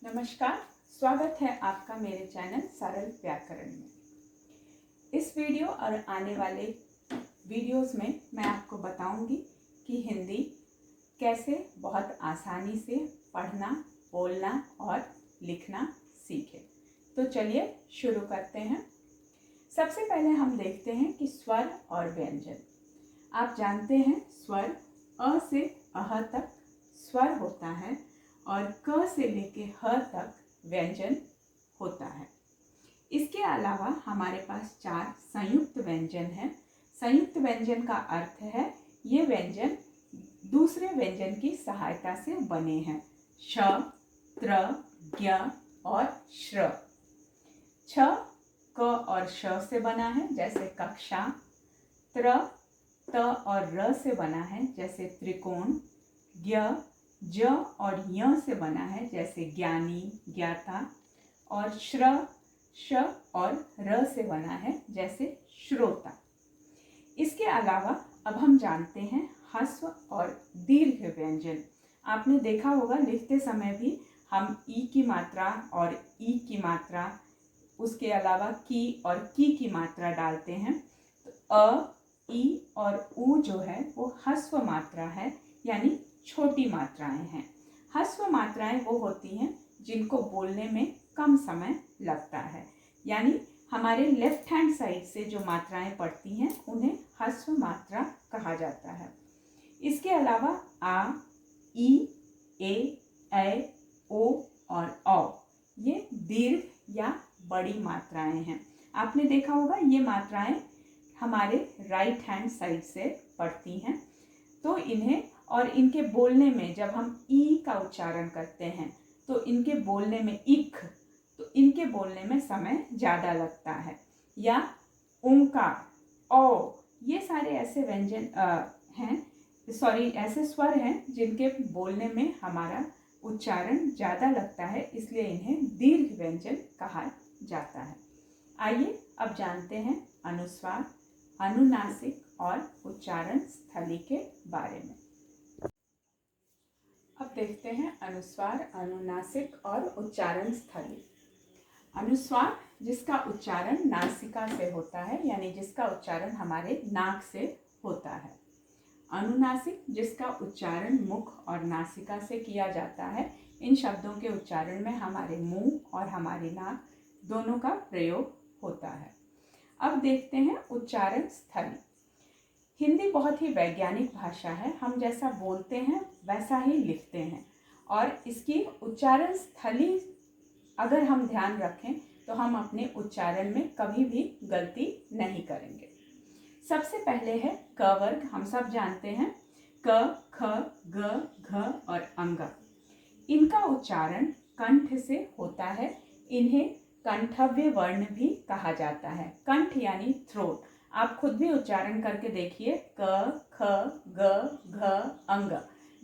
नमस्कार, स्वागत है आपका मेरे चैनल सरल व्याकरण में। इस वीडियो और आने वाले वीडियोस में मैं आपको बताऊंगी कि हिंदी कैसे बहुत आसानी से पढ़ना, बोलना और लिखना सीखें। तो चलिए शुरू करते हैं। सबसे पहले हम देखते हैं कि स्वर और व्यंजन। आप जानते हैं स्वर अ से अह तक स्वर होता है और क से लेके ह तक व्यंजन होता है। इसके अलावा हमारे पास 4 संयुक्त व्यंजन हैं। संयुक्त व्यंजन का अर्थ है ये व्यंजन दूसरे व्यंजन की सहायता से बने हैं। श, त्र, ज्ञ और श्र। छ क और श से बना है जैसे कक्षा। त्र त और र से बना है जैसे त्रिकोण। ज्ञ ज और य से बना है जैसे ज्ञानी, ज्ञाता। और श्र श और र से बना है जैसे श्रोता। इसके अलावा अब हम जानते हैं ह्रस्व और दीर्घ व्यंजन। आपने देखा होगा लिखते समय भी हम ई की मात्रा और ई की मात्रा, उसके अलावा की और की मात्रा डालते हैं। तो अ, ई और उ जो है वो ह्रस्व मात्रा है, यानी छोटी मात्राएं हैं। ह्रस्व मात्राएं वो होती हैं जिनको बोलने में कम समय लगता है, यानी हमारे लेफ्ट हैंड साइड से जो मात्राएं पड़ती हैं उन्हें ह्रस्व मात्रा कहा जाता है। इसके अलावा आ, ई, ए, ओ और औ ये दीर्घ या बड़ी मात्राएं हैं। आपने देखा होगा ये मात्राएं हमारे राइट हैंड साइड से पड़ती हैं। तो इन्हें और इनके बोलने में जब हम ई का उच्चारण करते हैं तो इनके बोलने में इक, तो इनके बोलने में समय ज़्यादा लगता है। या ओंकार, ओ, ये सारे ऐसे व्यंजन ऐसे स्वर हैं जिनके बोलने में हमारा उच्चारण ज़्यादा लगता है, इसलिए इन्हें दीर्घ व्यंजन कहा जाता है। आइए अब जानते हैं अनुस्वार, अनुनासिक और उच्चारण स्थली के बारे में। अब देखते हैं अनुस्वार, अनुनासिक और उच्चारण स्थली। अनुस्वार जिसका उच्चारण नासिका से होता है, यानी जिसका उच्चारण हमारे नाक से होता है। अनुनासिक जिसका उच्चारण मुख और नासिका से किया जाता है। इन शब्दों के उच्चारण में हमारे मुंह और हमारी नाक दोनों का प्रयोग होता है। अब देखते हैं उच्चारण स्थली। हिंदी बहुत ही वैज्ञानिक भाषा है। हम जैसा बोलते हैं वैसा ही लिखते हैं, और इसकी उच्चारण स्थली अगर हम ध्यान रखें तो हम अपने उच्चारण में कभी भी गलती नहीं करेंगे। सबसे पहले है क वर्ग। हम सब जानते हैं क, ख, ग, घ और अंग। इनका उच्चारण कंठ से होता है। इन्हें कंठव्य वर्ण भी कहा जाता है। कंठ यानी थ्रोट। आप खुद भी उच्चारण करके देखिए, क, ख, ग, घ, अंग।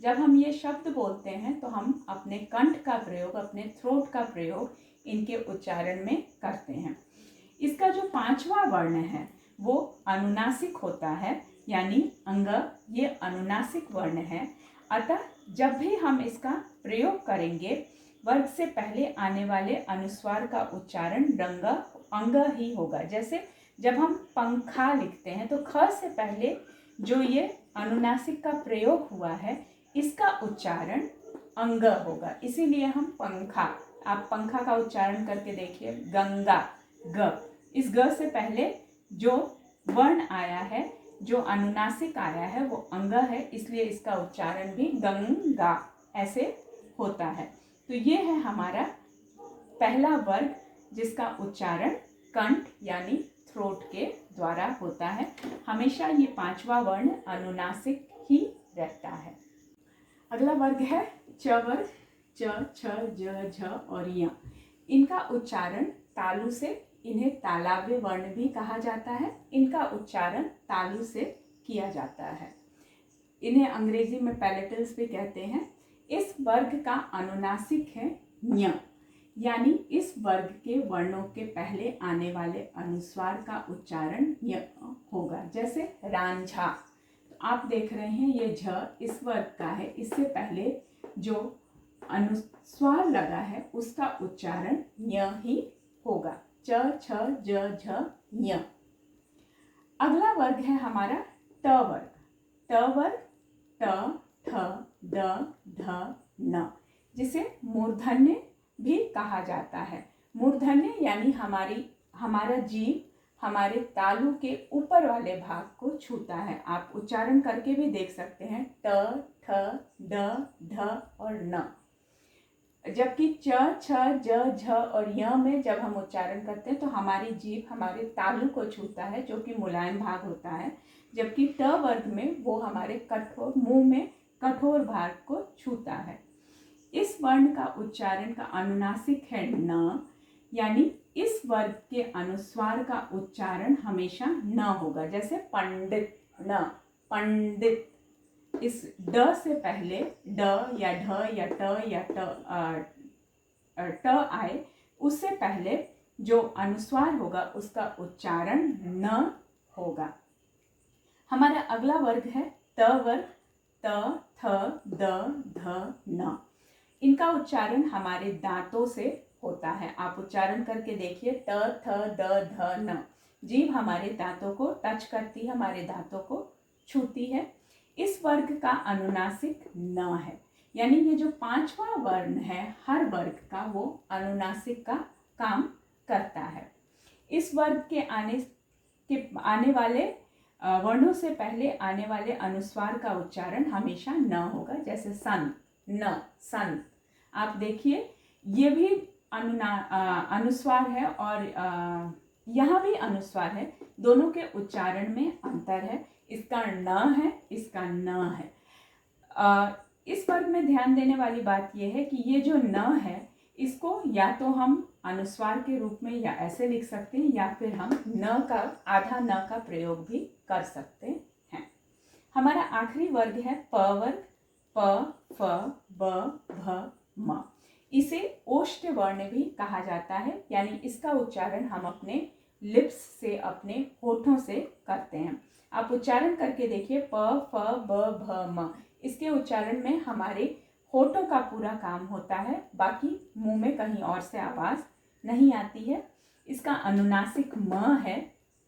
जब हम ये शब्द बोलते हैं तो हम अपने कंठ का प्रयोग, अपने थ्रोट का प्रयोग इनके उच्चारण में करते हैं। इसका जो 5वां वर्ण है वो अनुनासिक होता है, यानी अंग ये अनुनासिक वर्ण है। अतः जब भी हम इसका प्रयोग करेंगे, वर्ग से पहले आने वाले अनुस्वार का उच्चारण रंग अंग ही होगा। जैसे जब हम पंखा लिखते हैं तो ख से पहले जो ये अनुनासिक का प्रयोग हुआ है इसका उच्चारण अंग होगा, इसीलिए हम पंखा। आप पंखा का उच्चारण करके देखिए, गंगा, ग। इस ग से पहले जो वर्ण आया है, जो अनुनासिक आया है वो अंग है, इसलिए इसका उच्चारण भी गंगा ऐसे होता है। तो ये है हमारा पहला वर्ग जिसका उच्चारण कंठ यानी थ्रोट के द्वारा होता है। हमेशा ये 5वां वर्ण अनुनासिक ही रहता है। अगला वर्ग है च वर्ग। च, छ, ज, झ और य। इनका उच्चारण तालु से, इन्हें तालव्य वर्ण भी कहा जाता है। इनका उच्चारण तालु से किया जाता है। इन्हें अंग्रेजी में पैलेटल्स भी कहते हैं। इस वर्ग का अनुनासिक है ञ, यानी इस वर्ग के वर्णों के पहले आने वाले अनुस्वार का उच्चारण ञ होगा। जैसे रांझा, तो आप देख रहे हैं ये झ इस वर्ग का है। इससे पहले जो अनुस्वार लगा है उसका उच्चारण ञ ही होगा। च छ ज झ ञ। अगला वर्ग है हमारा ट वर्ग। ट वर्ग ट ठ ड ढ न, जिसे मूर्धन्य भी कहा जाता है। मूर्धन्य यानी हमारा जीभ हमारे तालु के ऊपर वाले भाग को छूता है। आप उच्चारण करके भी देख सकते हैं, ट ठ ड ढ और न। जबकि च छ ज झ और य में जब हम उच्चारण करते हैं तो हमारी जीभ हमारे तालु को छूता है, जो कि मुलायम भाग होता है। जबकि ट वर्ग में वो हमारे कठोर मुंह में कठोर भाग को छूता है। इस वर्ण का उच्चारण का अनुनासिक है न, यानी इस वर्ग के अनुस्वार का उच्चारण हमेशा न होगा। जैसे पंडित न, पंडित। इस ड से पहले ड या ढ या ट या ट आए, उससे पहले जो अनुस्वार होगा उसका उच्चारण न होगा। हमारा अगला वर्ग है त वर्ग। त थ द ध न। इनका उच्चारण हमारे दांतों से होता है। आप उच्चारण करके देखिए, त थ द ध न। जीभ हमारे दांतों को टच करती है, हमारे दांतों को छूती है। इस वर्ग का अनुनासिक न है, यानी ये जो पांचवा वर्ण है हर वर्ग का, वो अनुनासिक का काम करता है। इस वर्ग के आने वाले वर्णों से पहले आने वाले अनुस्वार का उच्चारण हमेशा न होगा। जैसे सन न, सन। आप देखिए, ये भी अनुस्वार है और यहाँ भी अनुस्वार है। दोनों के उच्चारण में अंतर है। इसका न है, इसका न है। इस वर्ग में ध्यान देने वाली बात यह है कि ये जो न है, इसको या तो हम अनुस्वार के रूप में या ऐसे लिख सकते हैं, या फिर हम न का आधा न का प्रयोग भी कर सकते हैं। हमारा आखिरी वर्ग है प वर्ग। प फ ब भ म। इसे ओष्ठ वर्ण भी कहा जाता है, यानी इसका उच्चारण हम अपने लिप्स से, अपने होठों से करते हैं। आप उच्चारण करके देखिए, प फ ब भ म। इसके उच्चारण में हमारे होठों का पूरा काम होता है, बाकी मुंह में कहीं और से आवाज नहीं आती है। इसका अनुनासिक म है।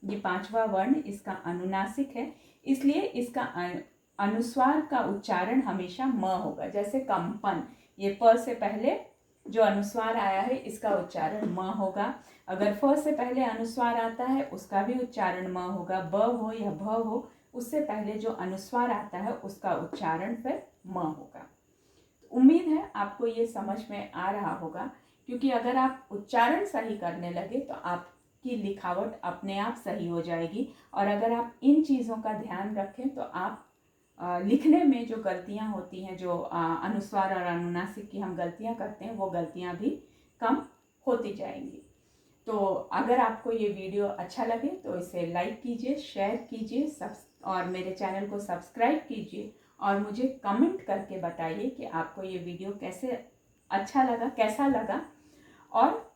ये पांचवा वर्ण इसका अनुनासिक है, इसलिए इसका अनुस्वार का उच्चारण हमेशा म होगा। जैसे कंपन, ये प से पहले जो अनुस्वार आया है इसका उच्चारण म होगा। अगर फ से पहले अनुस्वार आता है उसका भी उच्चारण म होगा। ब हो या भ हो, उससे पहले जो अनुस्वार आता है उसका उच्चारण फिर म होगा। उम्मीद है आपको ये समझ में आ रहा होगा, क्योंकि अगर आप उच्चारण सही करने लगे तो आपकी लिखावट अपने आप सही हो जाएगी। और अगर आप इन चीज़ों का ध्यान रखें तो आप लिखने में जो गलतियां होती हैं, जो अनुस्वार और अनुनासिक की हम गलतियां करते हैं, वो गलतियां भी कम होती जाएंगी। तो अगर आपको ये वीडियो अच्छा लगे तो इसे लाइक कीजिए, शेयर कीजिए, और मेरे चैनल को सब्सक्राइब कीजिए, और मुझे कमेंट करके बताइए कि आपको ये वीडियो कैसा लगा। और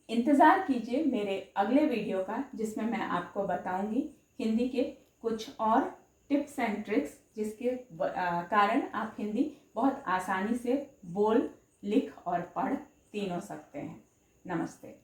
इंतज़ार कीजिए मेरे अगले वीडियो का, जिसमें मैं आपको बताऊंगी हिंदी के कुछ और टिप्स एंड ट्रिक्स, जिसके कारण आप हिंदी बहुत आसानी से बोल, लिख और पढ़ तीनों सकते हैं। नमस्ते।